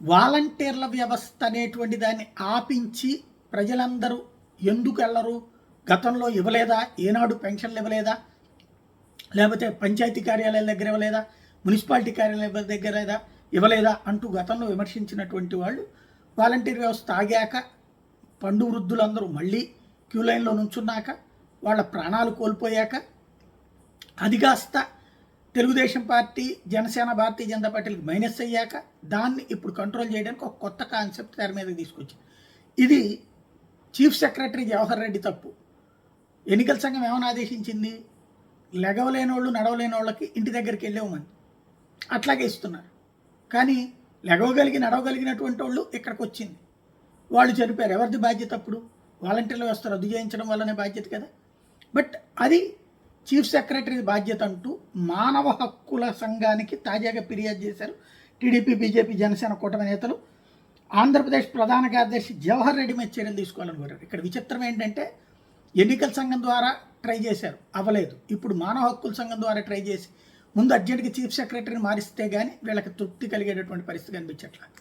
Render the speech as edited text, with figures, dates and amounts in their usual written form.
వాలంటీర్ల వ్యవస్థ అనేటువంటి దాన్ని ఆపించి ప్రజలందరూ ఎందుకు వెళ్ళరు, గతంలో ఇవ్వలేదా, ఏనాడు పెన్షన్లు ఇవ్వలేదా, లేకపోతే పంచాయతీ కార్యాలయాల దగ్గర ఇవ్వలేదా, మున్సిపాలిటీ కార్యాలయాల దగ్గర ఇవ్వలేదా అంటూ గతంలో విమర్శించినటువంటి వాళ్ళు వాలంటీర్ వ్యవస్థ ఆగాక పండు వృద్ధులందరూ మళ్ళీ క్యూ లైన్లో నుంచున్నాక వాళ్ళ ప్రాణాలు కోల్పోయాక అది కాస్త తెలుగుదేశం పార్టీ, జనసేన, భారతీయ జనతా పార్టీలకు మైనస్ అయ్యాక దాన్ని ఇప్పుడు కంట్రోల్ చేయడానికి ఒక కొత్త కాన్సెప్ట్ తెర మీదకి తీసుకొచ్చింది. ఇది చీఫ్ సెక్రటరీ జవహర్ రెడ్డి తప్పు. ఎన్నికల సంఘం ఏమైనా ఆదేశించింది, లెగవలేని వాళ్ళు నడవలేని వాళ్ళకి ఇంటి దగ్గరికి వెళ్ళేవమని అట్లాగే ఇస్తున్నారు. కానీ లెగవగలిగి నడవగలిగినటువంటి వాళ్ళు ఇక్కడికి వచ్చింది, వాళ్ళు చనిపోయారు. ఎవరిది బాధ్యత అప్పుడు? వాలంటీర్ల వ్యవస్థ రద్దు చేయించడం వల్లనే బాధ్యత కదా. బట్ అది చీఫ్ సెక్రటరీ బాధ్యత అంటూ మానవ హక్కుల సంఘానికి తాజాగా ఫిర్యాదు చేశారు టీడీపీ, బీజేపీ, జనసేన కూటమి నేతలు. ఆంధ్రప్రదేశ్ ప్రధాన కార్యదర్శి జవహర్ రెడ్డి మీద చర్యలు తీసుకోవాలని కోరారు. ఇక్కడ విచిత్రం ఏంటంటే ఎన్నికల సంఘం ద్వారా ట్రై చేశారు, అవ్వలేదు. ఇప్పుడు మానవ హక్కుల సంఘం ద్వారా ట్రై చేసి ముందు అర్జెంట్గా చీఫ్ సెక్రటరీని మారిస్తే కానీ వీళ్ళకి తృప్తి కలిగేటటువంటి పరిస్థితి కనిపించట్లేదు.